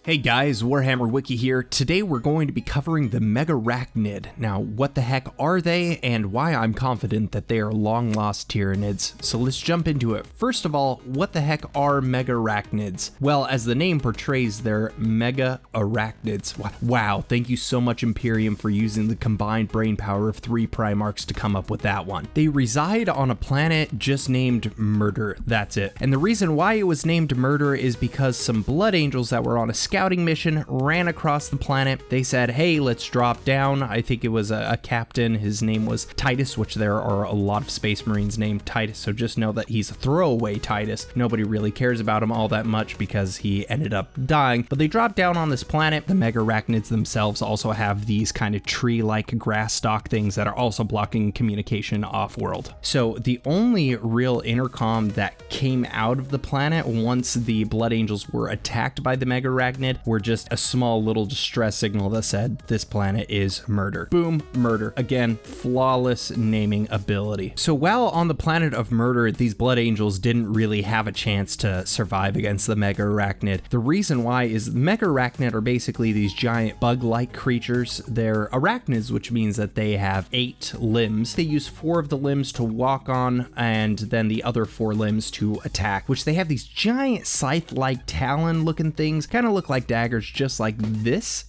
Hey guys, Warhammer Wiki here. Today we're going to be covering the Megarachnid. Now, what the heck are they, and why I'm confident that they are long-lost Tyranids. So let's jump into it. First of all, what the heck are Megarachnids? Well, as the name portrays, they're Mega-Arachnids. Wow, thank you so much Imperium for using the combined brain power of 3 Primarchs to come up with that one. They reside on a planet just named Murder, that's it. And the reason why it was named Murder is because some Blood Angels that were on a scouting mission ran across the planet. They said, hey, let's drop down. I think it was a captain. His name was Titus, which there are a lot of Space Marines named Titus, so just know that he's a throwaway Titus. Nobody really cares about him all that much because he ended up dying. But they dropped down on this planet. The Megarachnids themselves also have these kind of tree-like grass stalk things that are also blocking communication off-world. So the only real intercom that came out of the planet once the Blood Angels were attacked by the Megarachnid were just a small little distress signal that said this planet is Murder. Boom, Murder. Again, flawless naming ability. So while on the planet of Murder, these Blood Angels didn't really have a chance to survive against the Megarachnid. The reason why is Megarachnid are basically these giant bug-like creatures. They're arachnids, which means that they have 8 limbs. They use 4 of the limbs to walk on and then the other 4 limbs to attack, which they have these giant scythe-like talon-looking things, kind of look like daggers just like this.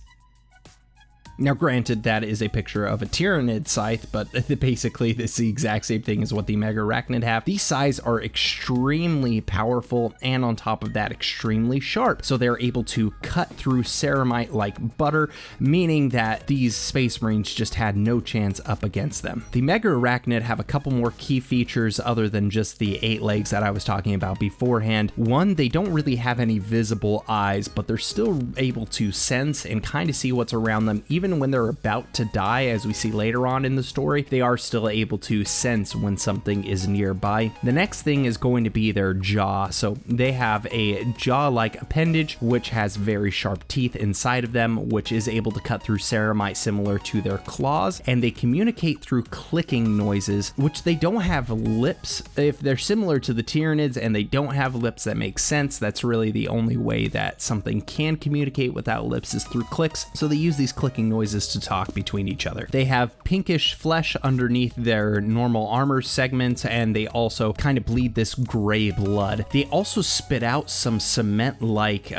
Now granted, that is a picture of a Tyranid scythe, but basically it's the exact same thing as what the Megarachnid have. These scythes are extremely powerful and on top of that extremely sharp, so they're able to cut through ceramite like butter, meaning that these Space Marines just had no chance up against them. The Megarachnid have a couple more key features other than just the 8 legs that I was talking about beforehand. One, they don't really have any visible eyes, but they're still able to sense and kind of see what's around them. Even when they're about to die, as we see later on in the story, they are still able to sense when something is nearby. The next thing is going to be their jaw. So they have a jaw-like appendage, which has very sharp teeth inside of them, which is able to cut through ceramite similar to their claws, and they communicate through clicking noises, which they don't have lips. If they're similar to the Tyranids and they don't have lips, that makes sense. That's really the only way that something can communicate without lips is through clicks. So they use these clicking noises to talk between each other. They have pinkish flesh underneath their normal armor segments, and they also kind of bleed this gray blood. They also spit out some cement-like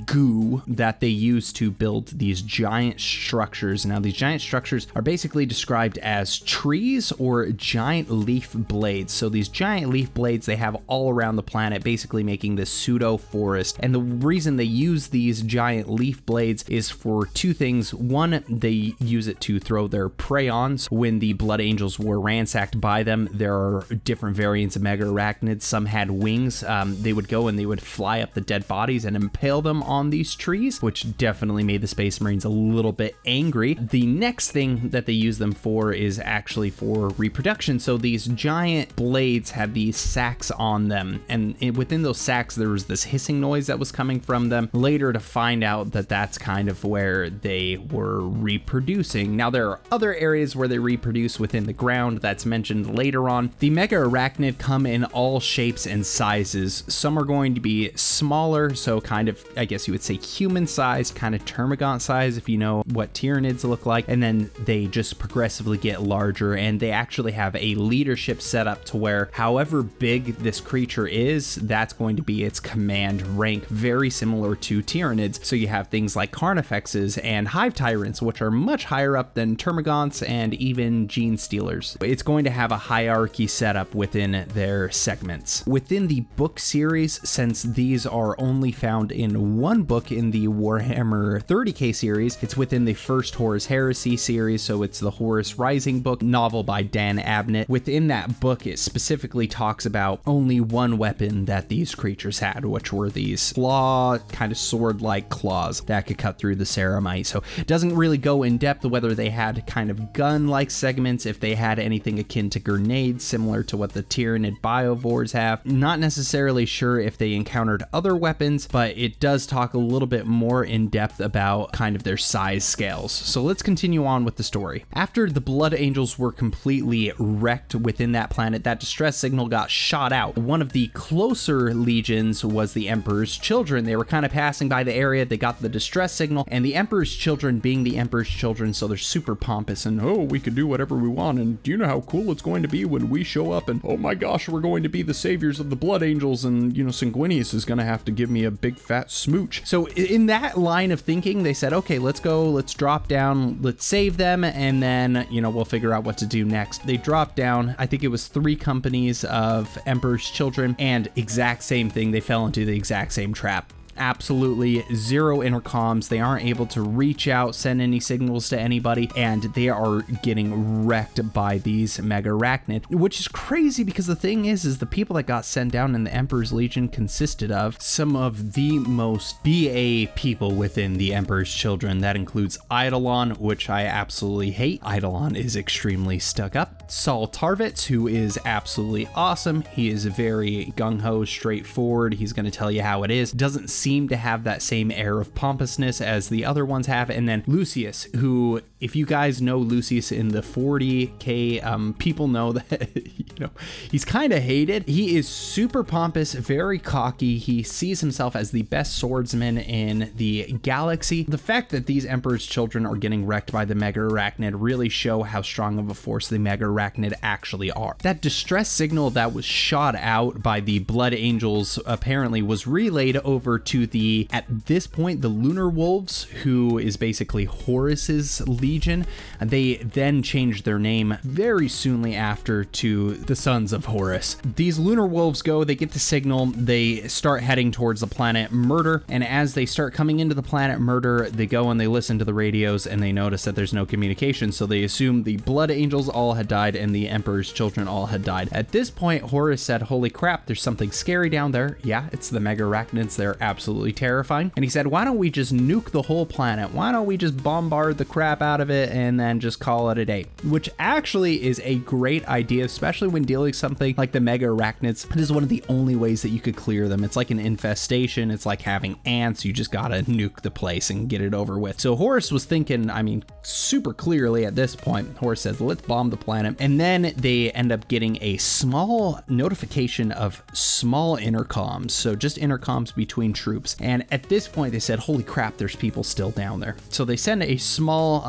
goo that they use to build these giant structures. Now, these giant structures are basically described as trees or giant leaf blades. So these giant leaf blades they have all around the planet, basically making this pseudo forest. And the reason they use these giant leaf blades is for 2 things. One, they use it to throw their prey on. So when the Blood Angels were ransacked by them, there are different variants of Megarachnids. Some had wings. They would go and they would fly up the dead bodies and impale them on these trees, which definitely made the Space Marines a little bit angry. The next thing that they use them for is actually for reproduction. So these giant blades have these sacs on them, and within those sacs there was this hissing noise that was coming from them. Later to find out that that's kind of where they were reproducing. Now there are other areas where they reproduce within the ground that's mentioned later on. The Mega-Arachnid come in all shapes and sizes. Some are going to be smaller, so kind of, I guess you would say human size, kind of termagant size if you know what Tyranids look like, and then they just progressively get larger, and they actually have a leadership set up to where however big this creature is, that's going to be its command rank, very similar to Tyranids. So you have things like Carnifexes and Hive Tyrants, which are much higher up than Termagants and even Gene Stealers. It's going to have a hierarchy set up within their segments. Within the book series, since these are only found in one book in the Warhammer 30k series, it's within the first Horus Heresy series, so it's the Horus Rising book, novel by Dan Abnett. Within that book, it specifically talks about only one weapon that these creatures had, which were these claw, kind of sword-like claws that could cut through the ceramite. So it doesn't doesn't really go in depth whether they had kind of gun-like segments, if they had anything akin to grenades similar to what the Tyranid biovores have. Not necessarily sure if they encountered other weapons, but it does talk a little bit more in depth about kind of their size scales. So let's continue on with the story. After the Blood Angels were completely wrecked within that planet, that distress signal got shot out. One of the closer legions was the Emperor's Children. They were kind of passing by the area, they got the distress signal, and the Emperor's Children, being the Emperor's Children, so they're super pompous and, oh, we could do whatever we want, and do you know how cool it's going to be when we show up and, oh my gosh, we're going to be the saviors of the Blood Angels, and, you know, Sanguinius is going to have to give me a big fat smooch. So in that line of thinking, they said, okay, let's go, let's drop down, let's save them, and then, you know, we'll figure out what to do next. They dropped down, I think it was 3 companies of Emperor's Children, and exact same thing, they fell into the exact same trap. Absolutely zero intercoms. They aren't able to reach out, send any signals to anybody, and they are getting wrecked by these Mega-Arachnid, which is crazy because the thing is the people that got sent down in the Emperor's Legion consisted of some of the most BA people within the Emperor's Children. That includes Eidolon, which I absolutely hate. Eidolon is extremely stuck up. Saul Tarvitz, who is absolutely awesome. He is very gung-ho, straightforward. He's going to tell you how it is. Doesn't seem to have that same air of pompousness as the other ones have. And then Lucius, who, if you guys know Lucius in the 40k, people know that, you know, he's kind of hated. He is super pompous, very cocky. He sees himself as the best swordsman in the galaxy. The fact that these Emperor's Children are getting wrecked by the Mega-Arachnid really show how strong of a force the Mega-Arachnid actually are. That distress signal that was shot out by the Blood Angels apparently was relayed over to the, at this point, the Lunar Wolves, who is basically Horus's legion. They then changed their name very soonly after to the Sons of Horus. These Lunar Wolves go, they get the signal, they start heading towards the planet Murder, and as they start coming into the planet Murder, they go and they listen to the radios and they notice that there's no communication, so they assume the Blood Angels all had died and the Emperor's Children all had died. At this point, Horus said, holy crap, there's something scary down there. Yeah, it's the Mega-Arachnids. They're absolutely terrifying. And he said, why don't we just nuke the whole planet? Why don't we just bombard the crap out of it and then just call it a day? Which actually is a great idea, especially when dealing with something like the Mega-Arachnids. It is one of the only ways that you could clear them. It's like an infestation. It's like having ants. You just gotta nuke the place and get it over with. So Horus was thinking, I mean, super clearly at this point. Horus says, let's bomb the planet. And then they end up getting a small notification of small intercoms. So just intercoms between troops. And at this point, they said, holy crap, there's people still down there. So they send a small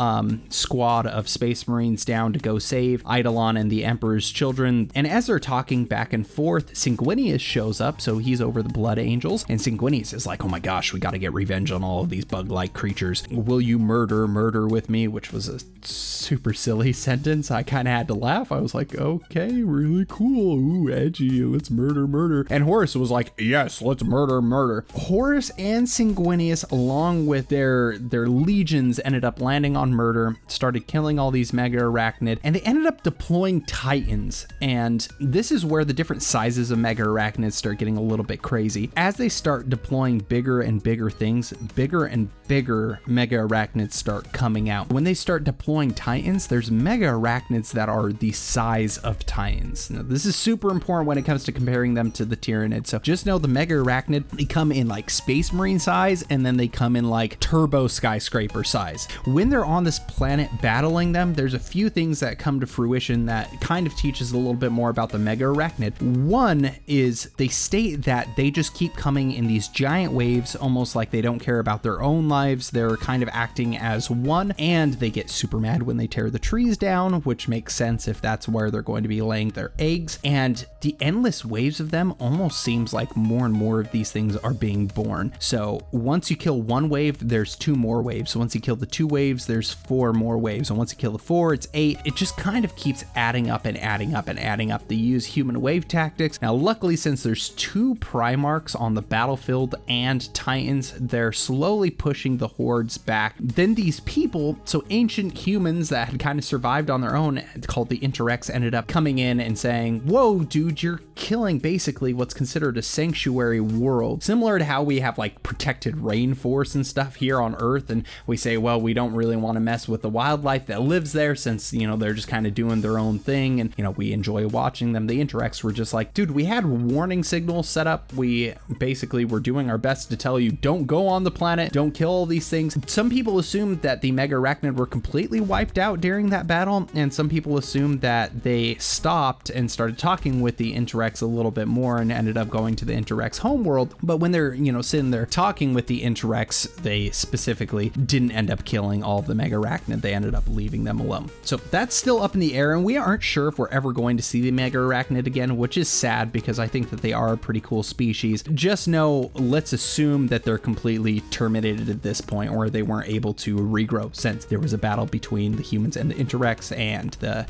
squad of Space Marines down to go save Eidolon and the Emperor's Children. And as they're talking back and forth, Sanguinius shows up. So he's over the Blood Angels. And Sanguinius is like, oh my gosh, we got to get revenge on all of these bug-like creatures. Will you murder with me? Which was a super silly sentence. I kind of had to laugh. I was like, okay, really cool. Ooh, edgy. Let's murder. And Horus was like, yes, let's murder. Horus and Sanguinius, along with their legions, ended up landing on Murder, started killing all these Mega-Arachnid, and they ended up deploying Titans. And this is where the different sizes of Mega-Arachnids start getting a little bit crazy. As they start deploying bigger and bigger things, bigger and bigger Mega-Arachnids start coming out. When they start deploying Titans, there's Mega-Arachnids that are the size of Titans. Now, this is super important when it comes to comparing them to the Tyranids. So just know the Mega-Arachnid, they come in like Space Marine size, and then they come in like Turbo Skyscraper size. When they're on this planet battling them, there's a few things that come to fruition that kind of teaches a little bit more about the Mega-Arachnid. One is they state that they just keep coming in these giant waves, almost like they don't care about their own lives. They're kind of acting as one, and they get super mad when they tear the trees down, which makes sense if that's where they're going to be laying their eggs. And the endless waves of them almost seems like more and more of these things are being born. So once you kill one wave, there's 2 more waves. So once you kill the 2 waves, there's 4 more waves. And once you kill the 4, it's 8. It just kind of keeps adding up and adding up and adding up. They use human wave tactics. Now, luckily, since there's 2 Primarchs on the battlefield and Titans, they're slowly pushing the hordes back. Then these people, so ancient humans that had kind of survived on their own, called the Interex, ended up coming in and saying, whoa, dude, you're killing basically what's considered a sanctuary world. Similar to how how we have like protected rainforests and stuff here on Earth, and we say, well, we don't really want to mess with the wildlife that lives there since, you know, they're just kind of doing their own thing, and, you know, we enjoy watching them. The Interex were just like, dude, we had warning signals set up. We basically were doing our best to tell you, don't go on the planet, don't kill all these things. Some people assumed that the Mega-Arachnid were completely wiped out during that battle, and some people assumed that they stopped and started talking with the Interex a little bit more and ended up going to the Interex homeworld. But when they're, you know, sitting there talking with the Interex, they specifically didn't end up killing all of the Mega-Arachnid. They ended up leaving them alone. So that's still up in the air, and we aren't sure if we're ever going to see the Mega-Arachnid again, which is sad because I think that they are a pretty cool species. Just know, let's assume that they're completely terminated at this point, or they weren't able to regrow since there was a battle between the humans and the Interex and the,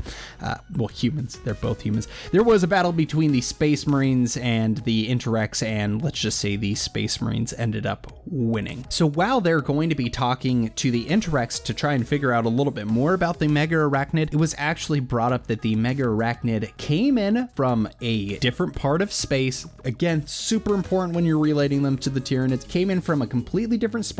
well, humans, they're both humans. There was a battle between the Space Marines and the Interex, and let's just say the Space Marines ended up winning. So while they're going to be talking to the Interex to try and figure out a little bit more about the Mega-Arachnid, it was actually brought up that the Mega-Arachnid came in from a different part of space. Again, super important when you're relating them to the Tyranids. Came in from a completely different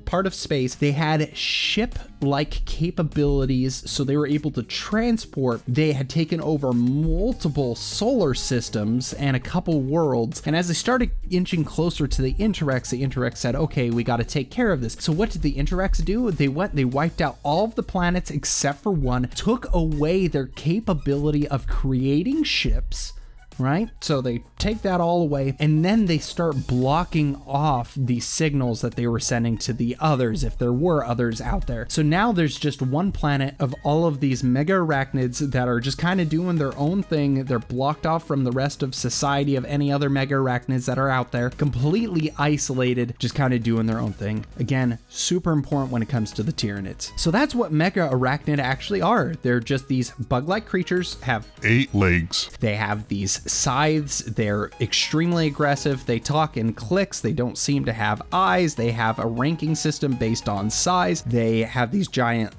part of space. They had ship-like capabilities, so they were able to transport. They had taken over multiple solar systems and a couple worlds. And as they started inching closer to the Interex said, okay, we got to take care of this. So what did the Interex do? They wiped out all of the planets except for one, took away their capability of creating ships, right? So they take that all away, and then they start blocking off the signals that they were sending to the others, if there were others out there. So now there's just one planet of all of these Mega-Arachnids that are just kind of doing their own thing. They're blocked off from the rest of society of any other Mega-Arachnids that are out there, completely isolated, just kind of doing their own thing. Again, super important when it comes to the Tyranids. So that's what Mega-Arachnid actually are. They're just these bug-like creatures, have 8 legs. They have these scythes. They're extremely aggressive. They talk in clicks. They don't seem to have eyes. They have a ranking system based on size. They have these giant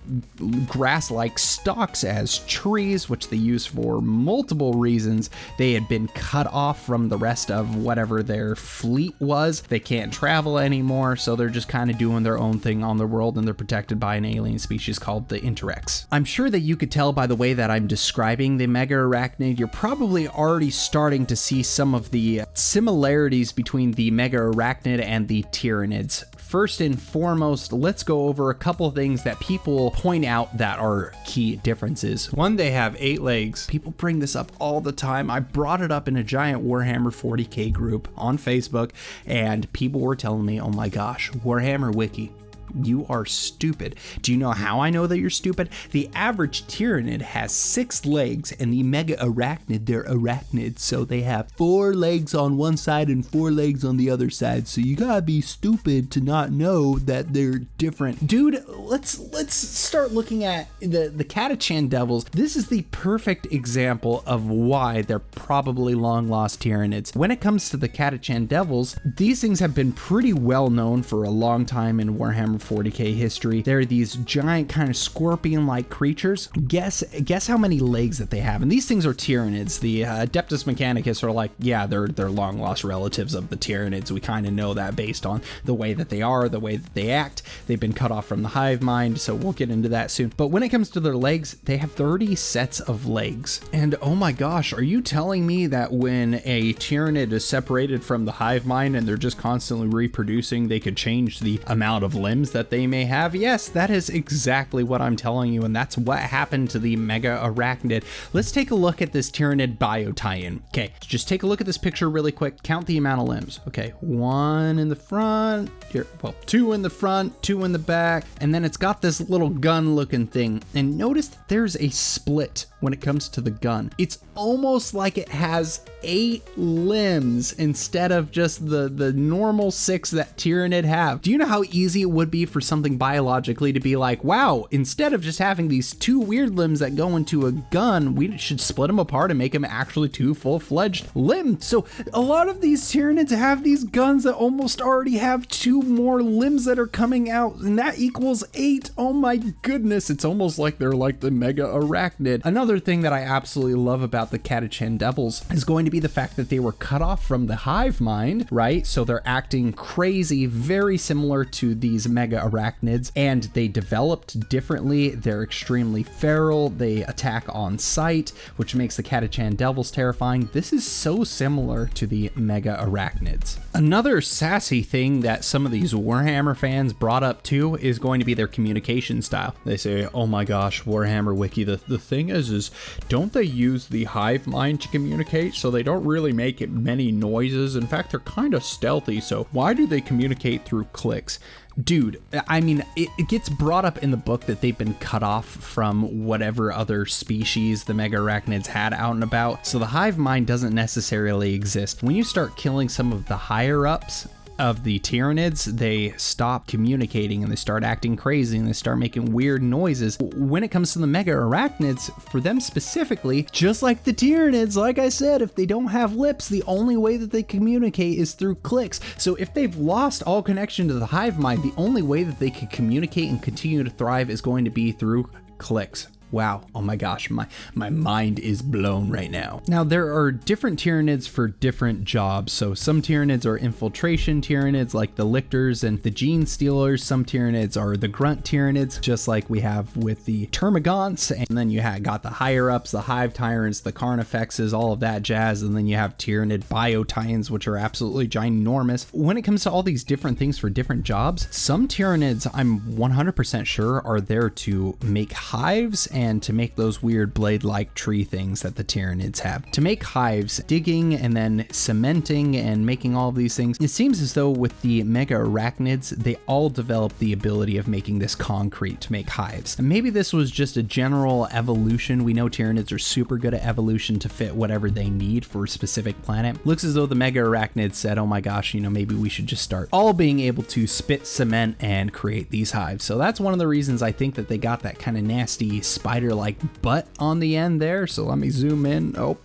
grass-like stalks as trees, which they use for multiple reasons. They had been cut off from the rest of whatever their fleet was. They can't travel anymore, so they're just kind of doing their own thing on the world, and they're protected by an alien species called the Interex. I'm sure that you could tell by the way that I'm describing the Mega-Arachnid, you're probably already starting to see some of the similarities between the Mega-Arachnid and the Tyranids. First and foremost, let's go over a couple things that people point out that are key differences. One, they have 8 legs. People bring this up all the time. I brought it up in a giant Warhammer 40k group on Facebook, and people were telling me, oh my gosh, Warhammer Wiki, you are stupid. Do you know how I know that you're stupid? The average Tyranid has 6 legs, and the Mega-Arachnid, they're arachnids, so they have 4 legs on one side and 4 legs on the other side. So you gotta be stupid to not know that they're different. Dude, let's start looking at the Catachan Devils. This is the perfect example of why they're probably long lost Tyranids. When it comes to the Catachan Devils, these things have been pretty well known for a long time in Warhammer 40k history. They're these giant kind of scorpion-like creatures. Guess how many legs that they have. And these things are Tyranids. The Adeptus Mechanicus are like, yeah, they're long lost relatives of the Tyranids. We kind of know that based on the way that they are, the way that they act. They've been cut off from the hive mind, so we'll get into that soon. But when it comes to their legs, they have 30 sets of legs. And oh my gosh, are you telling me that when a Tyranid is separated from the hive mind and they're just constantly reproducing, they could change the amount of limbs that they may have? Yes, that is exactly what I'm telling you, and that's what happened to the Mega-Arachnid. Let's take a look at this Tyranid bio tie-in. Okay, just take a look at this picture really quick. Count the amount of limbs. Okay, 1 in the front, here, well, 2 in the front, 2 in the back, and then it's got this little gun-looking thing. And notice that there's a split when it comes to the gun. It's almost like it has 8 limbs instead of just the normal 6 that Tyranid have. Do you know how easy it would be be for something biologically to be like, wow, instead of just having these two weird limbs that go into a gun, we should split them apart and make them actually two full-fledged limbs. So a lot of these Tyranids have these guns that almost already have two more limbs that are coming out, and that equals 8. Oh my goodness, it's almost like they're like the Mega-Arachnid. Another thing that I absolutely love about the Catachan Devils is going to be the fact that they were cut off from the hive mind, right? So they're acting crazy, very similar to these Mega-Arachnids, and they developed differently. They're extremely feral. They attack on sight, which makes the Catachan Devils terrifying. This is so similar to the Mega-Arachnids. Another sassy thing that some of these Warhammer fans brought up too is going to be their communication style. They say, oh my gosh, Warhammer Wiki, the thing is don't they use the hive mind to communicate? So they don't really make many noises. In fact, they're kind of stealthy. So why do they communicate through clicks? Dude, I mean, it gets brought up in the book that they've been cut off from whatever other species the Mega-Arachnids had out and about, so the hive mind doesn't necessarily exist. When you start killing some of the higher ups of the Tyranids, they stop communicating and they start acting crazy and they start making weird noises. When it comes to the Mega-Arachnids, for them specifically, just like the Tyranids, like I said, if they don't have lips, the only way that they communicate is through clicks. So if they've lost all connection to the hive mind, the only way that they can communicate and continue to thrive is going to be through clicks. Wow, oh my gosh, my mind is blown right now. Now, there are different Tyranids for different jobs. So some Tyranids are infiltration Tyranids like the Lictors and the Gene Stealers. Some Tyranids are the Grunt Tyranids, just like we have with the Termagants. And then you got the higher ups, the Hive Tyrants, the Carnifexes, all of that jazz. And then you have Tyranid Biotitans, which are absolutely ginormous. When it comes to all these different things for different jobs, some Tyranids, I'm 100% sure, are there to make hives and to make those weird blade-like tree things that the Tyranids have. To make hives, digging and then cementing and making all of these things, it seems as though with the Mega-Arachnids, they all developed the ability of making this concrete to make hives. And maybe this was just a general evolution. We know Tyranids are super good at evolution to fit whatever they need for a specific planet. Looks as though the Mega-Arachnids said, oh my gosh, maybe we should just start all being able to spit cement and create these hives. So that's one of the reasons I think that they got that kind of nasty spider-like butt on the end there. So let me zoom in. Oh,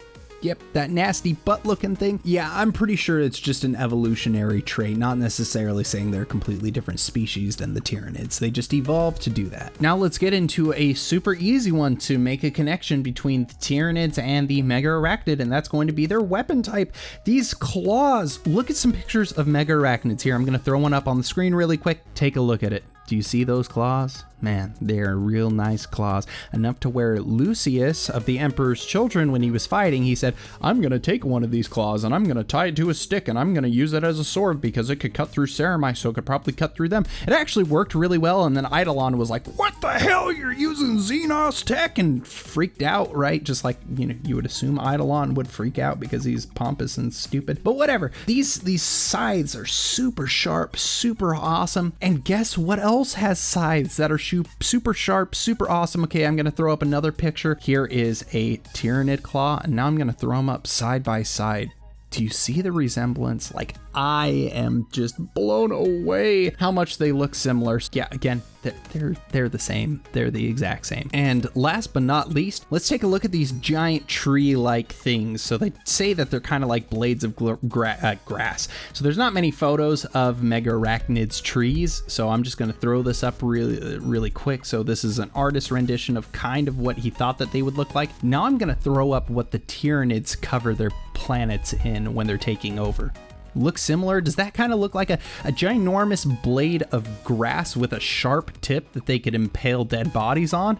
yep, that nasty butt looking thing. Yeah, I'm pretty sure it's just an evolutionary trait, not necessarily saying they're a completely different species than the Tyranids. They just evolved to do that. Now let's get into a super easy one to make a connection between the Tyranids and the Mega-Arachnid, and that's going to be their weapon type. These claws. Look at some pictures of Mega-Arachnids here. I'm going to throw one up on the screen really quick. Take a look at it. Do you see those claws? Man, they're real nice claws. Enough to where Lucius of the Emperor's Children, when he was fighting, he said, I'm going to take one of these claws and I'm going to tie it to a stick and I'm going to use it as a sword because it could cut through Ceramite, so it could probably cut through them. It actually worked really well, and then Eidolon was like, what the hell? You're using Xenos tech? And freaked out, right? Just like, you would assume Eidolon would freak out because he's pompous and stupid. But whatever. These scythes are super sharp, super awesome. And guess what else has scythes that are super sharp, super awesome? Okay, I'm gonna throw up another picture. Here is a Tyranid claw, and now I'm gonna throw them up side by side. Do you see the resemblance? Like, I am just blown away how much they look similar. Yeah, again, they're the same. They're the exact same. And last but not least, let's take a look at these giant tree-like things. So they say that they're kind of like blades of grass. So there's not many photos of Mega-Arachnid's trees. So I'm just going to throw this up really quick. So this is an artist rendition of kind of what he thought that they would look like. Now I'm going to throw up what the Tyranids cover their planets in when they're taking over. Look similar? Does that kind of look like a ginormous blade of grass with a sharp tip that they could impale dead bodies on?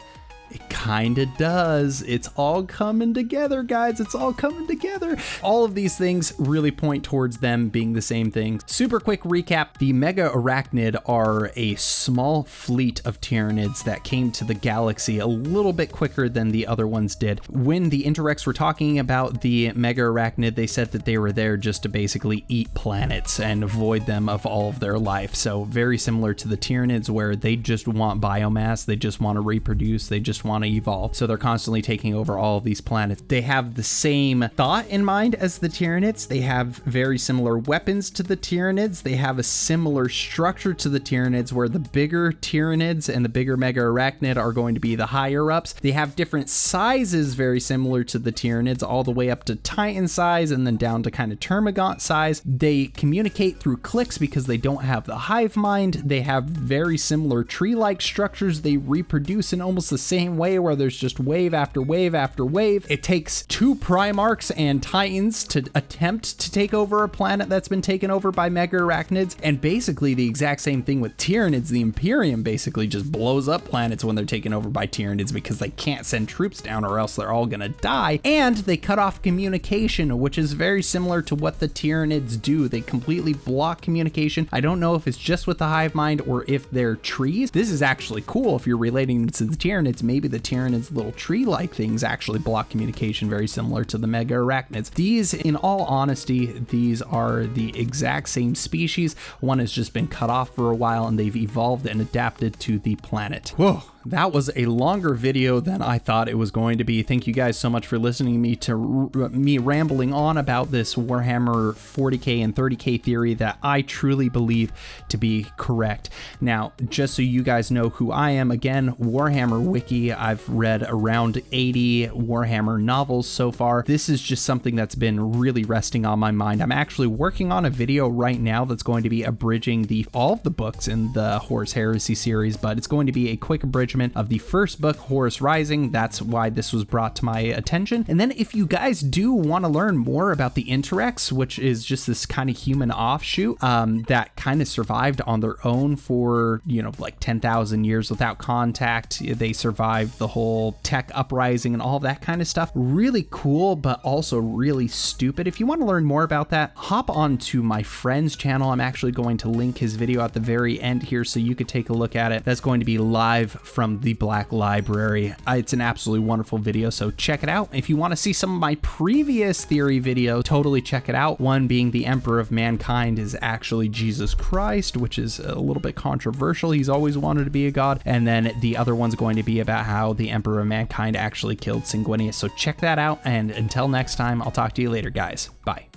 It kind of does. It's all coming together, guys. It's all coming together. All of these things really point towards them being the same thing. Super quick recap. The Mega-Arachnid are a small fleet of Tyranids that came to the galaxy a little bit quicker than the other ones did. When the Interex were talking about the Mega-Arachnid, they said that they were there just to basically eat planets and avoid them of all of their life. So very similar to the Tyranids, where they just want biomass. They just want to reproduce. They just just want to evolve. So they're constantly taking over all of these planets. They have the same thought in mind as the Tyranids. They have very similar weapons to the Tyranids. They have a similar structure to the Tyranids, where the bigger Tyranids and the bigger Mega-Arachnid are going to be the higher ups. They have different sizes very similar to the Tyranids, all the way up to Titan size and then down to kind of Termagant size. They communicate through clicks because they don't have the hive mind. They have very similar tree-like structures. They reproduce in almost the same way, where there's just wave after wave after wave. It takes 2 Primarchs and Titans to attempt to take over a planet that's been taken over by Mega-Arachnids, and basically the exact same thing with Tyranids. The Imperium basically just blows up planets when they're taken over by Tyranids because they can't send troops down or else they're all gonna die, and they cut off communication, which is very similar to what the Tyranids do. They completely block communication. I don't know if it's just with the hive mind or if they're trees. This is actually cool if you're relating to the Tyranids. Maybe the Tyranids' little tree-like things actually block communication, very similar to the Mega-Arachnids. These, in all honesty, these are the exact same species. One has just been cut off for a while and they've evolved and adapted to the planet. Whoa. That was a longer video than I thought it was going to be. Thank you guys so much for listening to me rambling on about this Warhammer 40k and 30k theory that I truly believe to be correct. Now, just so you guys know who I am, again, Warhammer Wiki. I've read around 80 Warhammer novels so far. This is just something that's been really resting on my mind. I'm actually working on a video right now that's going to be abridging all of the books in the Horus Heresy series, but it's going to be a quick abridgment of the first book, Horus Rising. That's why this was brought to my attention. And then if you guys do want to learn more about the Interex, which is just this kind of human offshoot that kind of survived on their own for, like 10,000 years without contact. They survived the whole tech uprising and all that kind of stuff. Really cool, but also really stupid. If you want to learn more about that, hop onto my friend's channel. I'm actually going to link his video at the very end here so you could take a look at it. That's going to be live from the Black Library. It's an absolutely wonderful video, so check it out. If you want to see some of my previous theory video, totally check it out. One being the Emperor of Mankind is actually Jesus Christ, which is a little bit controversial. He's always wanted to be a god. And then the other one's going to be about how the Emperor of Mankind actually killed Sanguinius. So check that out, and until next time, I'll talk to you later, guys. Bye.